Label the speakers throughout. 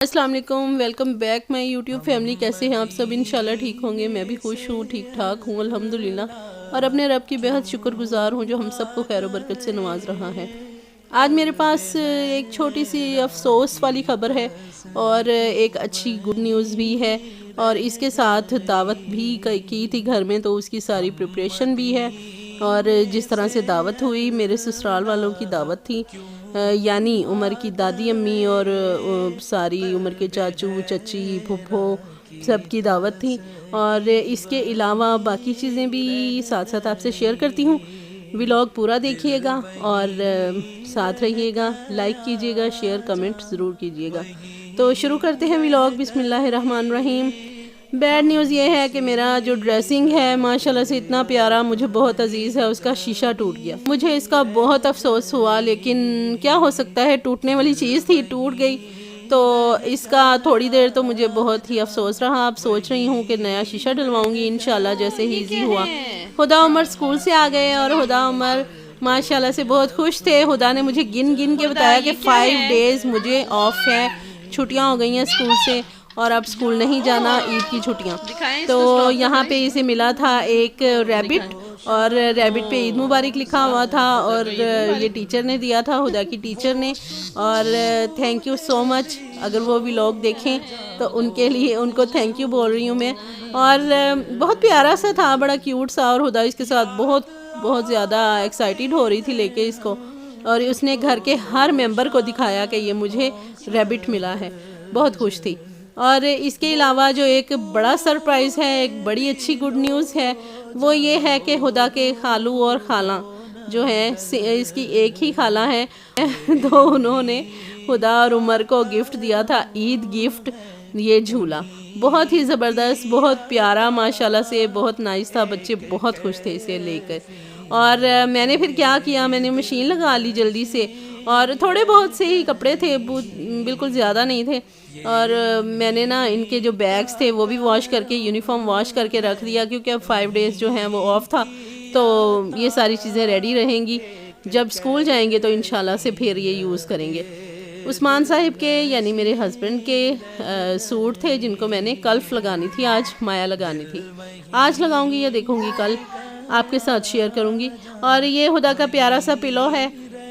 Speaker 1: अस्सलाम वालेकुम, welcome back my YouTube family. कैसे हैं आप सब? इंशाल्लाह ठीक होंगे। मैं भी खुश हूँ, ठीक ठाक हूँ अल्हम्दुलिल्लाह, और अपने रब की बेहद शुक्रगुजार हूँ जो हम सबको खैर व बरकत से नवाज रहा है। आज मेरे पास एक छोटी सी अफसोस वाली ख़बर है और एक अच्छी गुड न्यूज़ भी है, और इसके साथ दावत भी की थी घर में, तो उसकी सारी प्रिपरेशन भी है। और जिस तरह से दावत हुई, मेरे ससुराल वालों की दावत थी, यानी उम्र की दादी अम्मी और सारी उम्र के चाचू चची फूफो सबकी दावत थी। और इसके अलावा बाकी चीज़ें भी साथ साथ आपसे शेयर करती हूँ। व्लॉग पूरा देखिएगा और साथ रहिएगा, लाइक कीजिएगा, शेयर कमेंट ज़रूर कीजिएगा। तो शुरू करते हैं व्लॉग। बिस्मिल्लाहिर्रहमानिर्रहीम। बैड न्यूज़ ये है कि मेरा जो ड्रेसिंग है माशाल्लाह से इतना प्यारा, मुझे बहुत अजीज़ है, उसका शीशा टूट गया। मुझे इसका बहुत अफसोस हुआ, लेकिन क्या हो सकता है, टूटने वाली चीज़ थी, टूट गई। तो इसका थोड़ी देर तो मुझे बहुत ही अफसोस रहा। अब सोच रही हूँ कि नया शीशा डलवाऊँगी इंशाल्लाह, जैसे ही ईजी हुआ। हुदा उमर स्कूल से आ गए और हुदा उमर माशाल्लाह से बहुत खुश थे। हुदा ने मुझे गिन गिन के बताया कि 5 डेज़ मुझे ऑफ है, छुट्टियाँ हो गई हैं स्कूल से और अब स्कूल नहीं जाना, ईद की छुट्टियाँ। तो यहाँ पे इसे मिला था एक रैबिट, और रैबिट पे ईद मुबारक लिखा हुआ था, और ये टीचर ने दिया था, हुदा की टीचर ने। और थैंक यू सो मच। अगर वो व्लॉग देखें तो उनके लिए उनको थैंक यू बोल रही हूँ मैं। और बहुत प्यारा सा था, बड़ा क्यूट सा, और हुदा इसके साथ बहुत ज़्यादा एक्साइटेड हो रही थी लेके इसको। और उसने घर के हर मेंबर को दिखाया कि ये मुझे रैबिट मिला है, बहुत खुश थी। और इसके अलावा जो एक बड़ा सरप्राइज़ है, एक बड़ी अच्छी गुड न्यूज़ है, वो ये है कि हुदा के खालू और खाला जो है, इसकी एक ही खाला है तो उन्होंने हुदा और उमर को गिफ्ट दिया था, ईद गिफ्ट, ये झूला। बहुत ही ज़बरदस्त, बहुत प्यारा, माशाल्लाह से बहुत नाइस था। बच्चे बहुत खुश थे इसे लेकर। और मैंने फिर क्या किया, मैंने मशीन लगा ली जल्दी से, और थोड़े बहुत से ही कपड़े थे, बिल्कुल ज़्यादा नहीं थे। और मैंने ना इनके जो बैग्स थे वो भी वॉश करके, यूनिफॉर्म वॉश करके रख दिया, क्योंकि अब 5 डेज़ जो हैं वो ऑफ था, तो ये सारी चीज़ें रेडी रहेंगी। जब स्कूल जाएंगे तो इंशाल्लाह से फिर ये यूज़ करेंगे। उस्मान साहिब के यानी मेरे हस्बैंड के सूट थे जिनको मैंने कल्फ लगानी थी, आज माया लगानी थी। आज लगाऊंगी या देखूंगी, कल आपके साथ शेयर करूंगी। और ये हुदा का प्यारा सा पिलो है,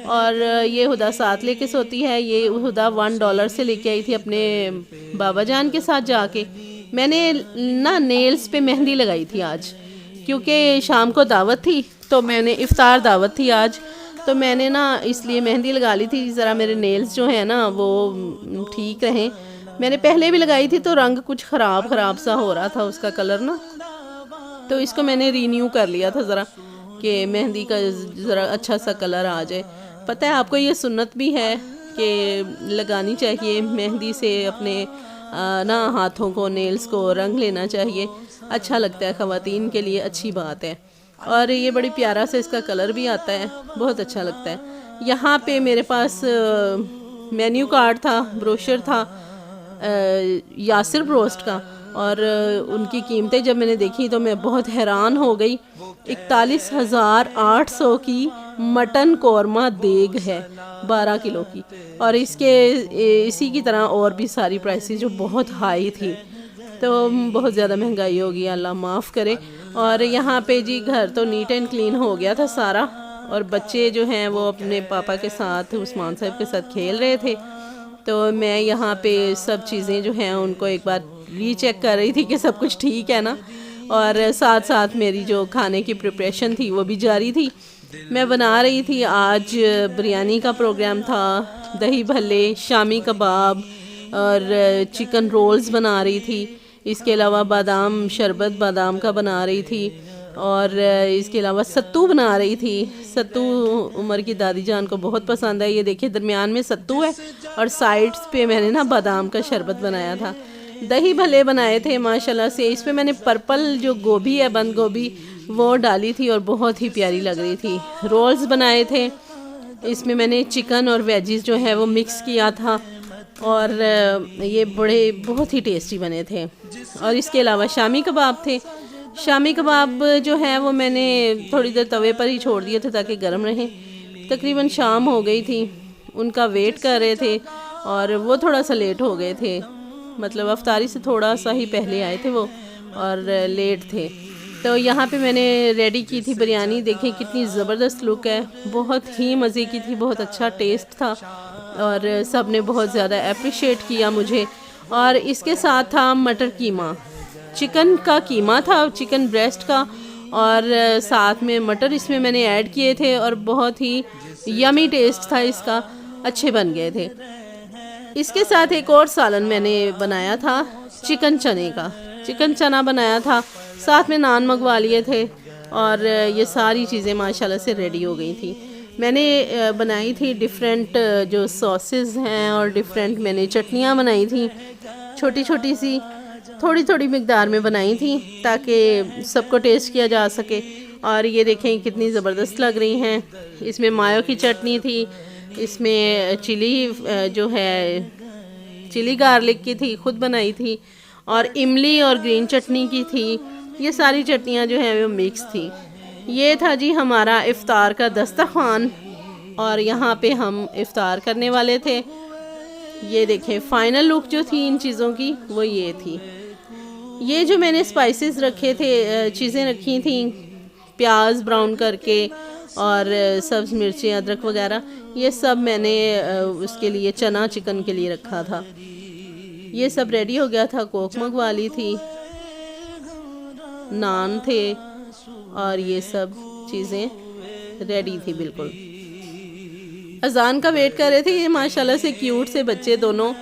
Speaker 1: और ये हुदा साथ लेके सोती है। ये हुदा $1 से लेके आई थी अपने बाबा जान के साथ जाके। मैंने ना नेल्स पे मेहंदी लगाई थी आज, क्योंकि शाम को दावत थी, तो मैंने इफ्तार दावत थी आज, तो मैंने ना इसलिए मेहंदी लगा ली थी, ज़रा मेरे नेल्स जो है ना वो ठीक रहें। मैंने पहले भी लगाई थी तो रंग कुछ ख़राब सा हो रहा था उसका कलर ना, तो इसको मैंने रीन्यू कर लिया था ज़रा, कि मेहंदी का ज़रा अच्छा सा कलर आ जाए। पता है आपको, ये सुन्नत भी है कि लगानी चाहिए मेहंदी से अपने ना हाथों को, नेल्स को रंग लेना चाहिए, अच्छा लगता है, ख़वातीन के लिए अच्छी बात है। और ये बड़ी प्यारा से इसका कलर भी आता है, बहुत अच्छा लगता है। यहाँ पे मेरे पास मेन्यू कार्ड था, ब्रोशर था यासिर ब्रोस्ट का, और उनकी कीमतें जब मैंने देखी तो मैं बहुत हैरान हो गई। 41,800 की मटन कौरमा देग है, 12 किलो की, और इसी की तरह और भी सारी प्राइसेस जो बहुत हाई थी, तो बहुत ज़्यादा महंगाई होगी, अल्लाह माफ़ करे। और यहाँ पे जी घर तो नीट एंड क्लीन हो गया था सारा, और बच्चे जो हैं वो अपने पापा के साथ, उस्मान साहब के साथ खेल रहे थे। तो मैं यहाँ पे सब चीज़ें जो हैं उनको एक बार रीचेक कर रही थी कि सब कुछ ठीक है ना, और साथ साथ मेरी जो खाने की प्रिपरेशन थी वो भी जारी थी। मैं बना रही थी, आज बिरयानी का प्रोग्राम था, दही भल्ले, शामी कबाब और चिकन रोल्स बना रही थी। इसके अलावा बादाम शरबत बादाम का बना रही थी, और इसके अलावा सत्तू बना रही थी। सत्तू उमर की दादी जान को बहुत पसंद है। ये देखिए दरमियान में सत्तू है और साइड्स पे मैंने ना बादाम का शरबत बनाया था। दही भले बनाए थे माशाल्लाह से। इस पे मैंने पर्पल जो गोभी है, बंद गोभी, वो डाली थी और बहुत ही प्यारी लग रही थी। रोल्स बनाए थे, इसमें मैंने चिकन और वेजिस जो है वो मिक्स किया था, और ये बहुत ही टेस्टी बने थे। और इसके अलावा शामी कबाब थे। शामी कबाब जो है वो मैंने थोड़ी देर तवे पर ही छोड़ दिए थे ताकि गर्म रहें। तकरीबन शाम हो गई थी, उनका वेट कर रहे थे, और वो थोड़ा सा लेट हो गए थे, मतलब अफ्तारी से थोड़ा सा ही पहले आए थे वो और लेट थे। तो यहाँ पे मैंने रेडी की थी बिरयानी। देखें कितनी ज़बरदस्त लुक है, बहुत ही मज़े की थी, बहुत अच्छा टेस्ट था और सब ने बहुत ज़्यादा अप्रिशिएट किया मुझे। और इसके साथ था मटर कीमा, चिकन का कीमा था, चिकन ब्रेस्ट का, और साथ में मटर इसमें मैंने ऐड किए थे और बहुत ही यमी टेस्ट था इसका, अच्छे बन गए थे। इसके साथ एक और सालन मैंने बनाया था चिकन चने का, चिकन चना बनाया था, साथ में नान मंगवा लिए थे और ये सारी चीज़ें माशाल्लाह से रेडी हो गई थी। मैंने बनाई थी डिफरेंट जो सॉसेस हैं और डिफरेंट मैंने चटनियाँ बनाई थी, छोटी छोटी सी थोड़ी थोड़ी मिकदार में बनाई थी ताकि सबको टेस्ट किया जा सके। और ये देखें कितनी ज़बरदस्त लग रही हैं। इसमें मायो की चटनी थी, इसमें चिली जो है चिली गार्लिक की थी, खुद बनाई थी, और इमली और ग्रीन चटनी की थी। ये सारी चटनियाँ जो हैं वो मिक्स थी। ये था जी हमारा इफ़्तार का दस्तरखान और यहाँ पे हम इफ़्तार करने वाले थे। ये देखें फ़ाइनल लुक जो थी इन चीज़ों की वो ये थी। ये जो मैंने स्पाइसेस रखे थे, चीज़ें रखी थी प्याज ब्राउन करके और सब्ज़ मिर्ची अदरक वगैरह, ये सब मैंने उसके लिए चना चिकन के लिए रखा था। ये सब रेडी हो गया था, कोक मंगवा ली थी, नान थे और ये सब चीज़ें रेडी थी बिल्कुल। अजान का वेट कर रहे थे। ये माशाल्लाह से क्यूट से बच्चे दोनों,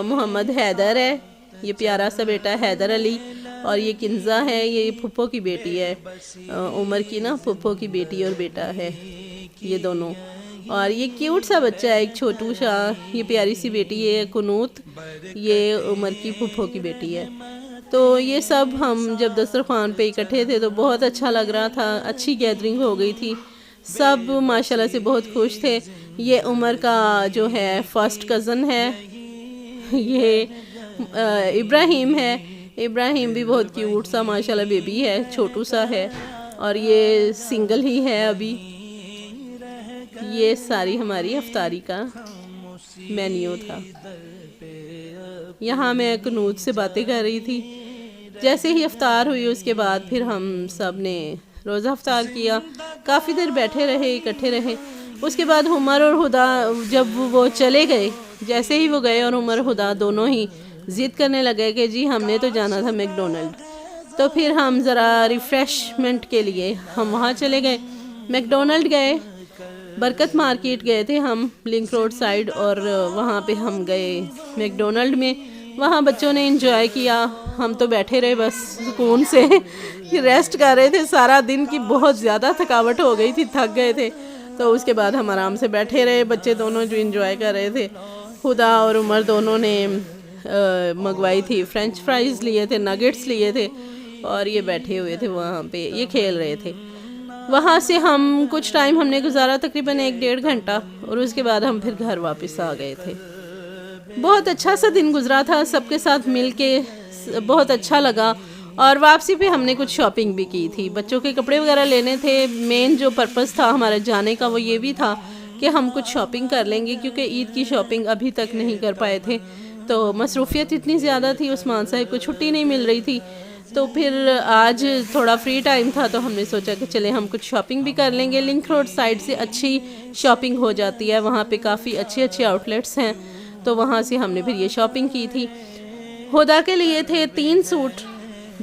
Speaker 1: मोहम्मद हैदर है, ये प्यारा सा बेटा हैदर अली, और ये किंजा है, ये फुप्पो की बेटी है, उमर की ना फुप्पो की बेटी और बेटा है ये दोनों। और ये क्यूट सा बच्चा है एक छोटू सा, ये प्यारी सी बेटी है कुनूत, ये उमर की फुप्पो की बेटी है। तो ये सब हम जब दस्तरखान पे इकट्ठे थे तो बहुत अच्छा लग रहा था, अच्छी गैदरिंग हो गई थी, सब माशाल्लाह से बहुत खुश थे। ये उमर का जो है फर्स्ट कज़न है, ये इब्राहिम है, इब्राहिम भी बहुत क्यूट सा माशाल्लाह बेबी है, छोटू सा है, और ये सिंगल ही है अभी। ये सारी हमारी अफ्तारी का मेन्यू था। यहाँ मैं कनूत से बातें कर रही थी। जैसे ही अफ्तार हुई उसके बाद फिर हम सब ने रोज़ा अफ्तार किया, काफ़ी देर बैठे रहे, इकट्ठे रहे। उसके बाद उमर और हुदा जब वो चले गए, जैसे ही वो गए और उमर हुदा दोनों ही ज़िद करने लगे कि जी हमने तो जाना था मैकडोनल्ड, तो फिर हम ज़रा रिफ़्रेशमेंट के लिए हम वहाँ चले गए, मैकडोनल्ड गए, बरकत मार्केट गए थे हम लिंक रोड साइड, और वहाँ पे हम गए मैकडोनल्ड में। वहाँ बच्चों ने एंजॉय किया, हम तो बैठे रहे बस सुकून से रेस्ट कर रहे थे। सारा दिन की बहुत ज़्यादा थकावट हो गई थी, थक गए थे, तो उसके बाद हम आराम से बैठे रहे। बच्चे दोनों जो एंजॉय कर रहे थे, खुदा और उमर दोनों ने मंगवाई थी, फ्रेंच फ्राइज़ लिए थे, नगेट्स लिए थे, और ये बैठे हुए थे वहाँ पे, ये खेल रहे थे। वहाँ से हम कुछ टाइम हमने गुजारा, तकरीबन 1-1.5 घंटा, और उसके बाद हम फिर घर वापस आ गए थे। बहुत अच्छा सा दिन गुजरा था, सबके साथ मिल के बहुत अच्छा लगा। और वापसी पे हमने कुछ शॉपिंग भी की थी, बच्चों के कपड़े वगैरह लेने थे। मेन जो पर्पस था हमारे जाने का वो ये भी था कि हम कुछ शॉपिंग कर लेंगे, क्योंकि ईद की शॉपिंग अभी तक नहीं कर पाए थे, तो मसरूफियत इतनी ज़्यादा थी, उस्मान साहब को छुट्टी नहीं मिल रही थी। तो फिर आज थोड़ा फ्री टाइम था तो हमने सोचा कि चले हम कुछ शॉपिंग भी कर लेंगे। लिंक रोड साइड से अच्छी शॉपिंग हो जाती है, वहाँ पे काफ़ी अच्छे अच्छे आउटलेट्स हैं, तो वहाँ से हमने फिर ये शॉपिंग की थी। हुदा के लिए थे 3 सूट,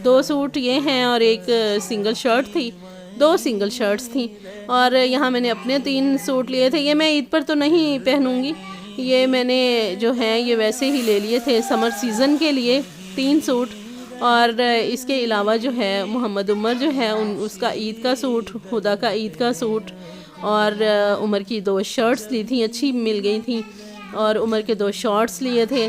Speaker 1: 2 सूट ये हैं और एक सिंगल शर्ट थी, 2 सिंगल शर्ट्स थी। और यहाँ मैंने अपने 3 सूट लिए थे। ये मैं ईद पर तो नहीं पहनूँगी, ये मैंने जो है ये वैसे ही ले लिए थे समर सीज़न के लिए 3 सूट। और इसके अलावा जो है मोहम्मद उमर जो है उसका ईद का सूट, हुदा का ईद का सूट, और उमर की 2 शर्ट्स ली थी, अच्छी मिल गई थी, और उमर के 2 शॉर्ट्स लिए थे।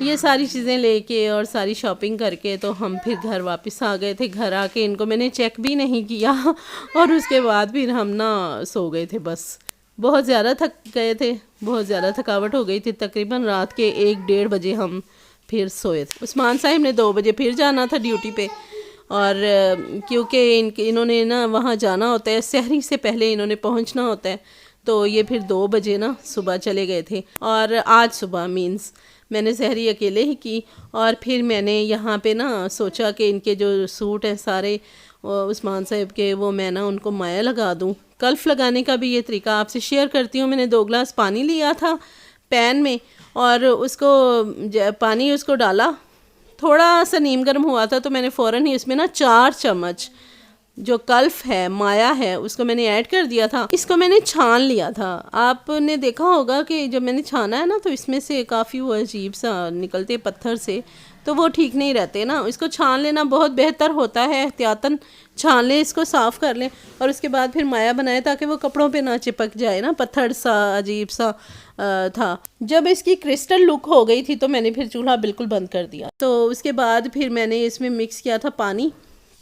Speaker 1: ये सारी चीज़ें लेके और सारी शॉपिंग करके तो हम फिर घर वापस आ गए थे। घर आके इनको मैंने चेक भी नहीं किया और उसके बाद फिर हम ना सो गए थे। बस बहुत ज़्यादा थक गए थे, बहुत ज़्यादा थकावट हो गई थी। तकरीबन रात के 1-1:30 बजे हम फिर सोए थे। उस्मान साहिब ने 2 बजे फिर जाना था ड्यूटी पे, और क्योंकि इन्होंने ना वहाँ जाना होता है, सहरी से पहले इन्होंने पहुँचना होता है, तो ये फिर 2 बजे ना सुबह चले गए थे। और आज सुबह मीन्स मैंने सहरी अकेले ही की। और फिर मैंने यहाँ पे ना सोचा कि इनके जो सूट हैं सारे उस्मान साहब के, वो मैं ना उनको माया लगा दूँ। कल्फ़ लगाने का भी ये तरीका आपसे शेयर करती हूँ। मैंने 2 गिलास पानी लिया था पैन में और उसको पानी उसको डाला, थोड़ा सा नीम गर्म हुआ था तो मैंने फ़ौरन ही उसमें ना 4 चम्मच जो कल्फ़ है, माया है, उसको मैंने ऐड कर दिया था। इसको मैंने छान लिया था। आपने देखा होगा कि जब मैंने छाना है ना तो इसमें से काफ़ी वो अजीब सा निकलते पत्थर से, तो वो ठीक नहीं रहते ना। इसको छान लेना बहुत बेहतर होता है। एहतियातन छान लें, इसको साफ़ कर लें और उसके बाद फिर माया बनाएं ताकि वो कपड़ों पे ना चिपक जाए ना। पत्थर सा अजीब सा था। जब इसकी क्रिस्टल लुक हो गई थी तो मैंने फिर चूल्हा बिल्कुल बंद कर दिया। तो उसके बाद फिर मैंने इसमें मिक्स किया था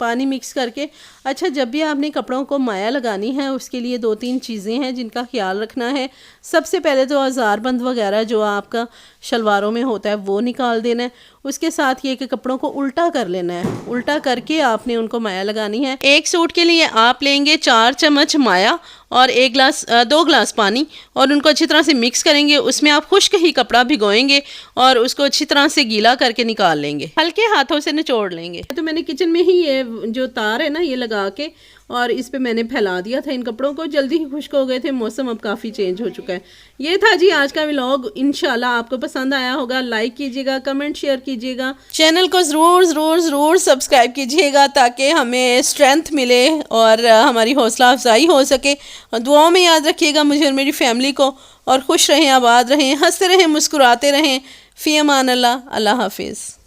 Speaker 1: पानी मिक्स करके। अच्छा, जब भी आपने कपड़ों को माया लगानी है उसके लिए 2-3 चीज़ें हैं जिनका ख्याल रखना है। सबसे पहले तो औजारबंद वगैरह जो आपका शलवारों में होता है वो निकाल देना है। उसके साथ ये कि कपड़ों को उल्टा कर लेना है। उल्टा करके आपने उनको माया लगानी है। एक सूट के लिए आप लेंगे 4 चम्मच माया और 2 गिलास पानी और उनको अच्छी तरह से मिक्स करेंगे। उसमें आप खुश्क ही कपड़ा भिगोएंगे और उसको अच्छी तरह से गीला करके निकाल लेंगे, हल्के हाथों से निचोड़ लेंगे। तो मैंने किचन में ही ये जो तार है ना ये लगा के और इस पे मैंने फैला दिया था इन कपड़ों को। जल्दी ही खुश्क हो गए थे, मौसम अब काफ़ी चेंज हो चुका है। ये था जी आज का व्लॉग। इंशाल्लाह आपको पसंद आया होगा। लाइक कीजिएगा, कमेंट शेयर कीजिएगा, चैनल को ज़रूर सब्सक्राइब कीजिएगा ताकि हमें स्ट्रेंथ मिले और हमारी हौसला अफजाई हो सके। दुआओं में याद रखिएगा मुझे और मेरी फैमिली को। और खुश रहें, आबाद रहें, हंसते रहें, मुस्कुराते रहें। फ़ी अमान अल्लाह। अल्लाह हाफिज़।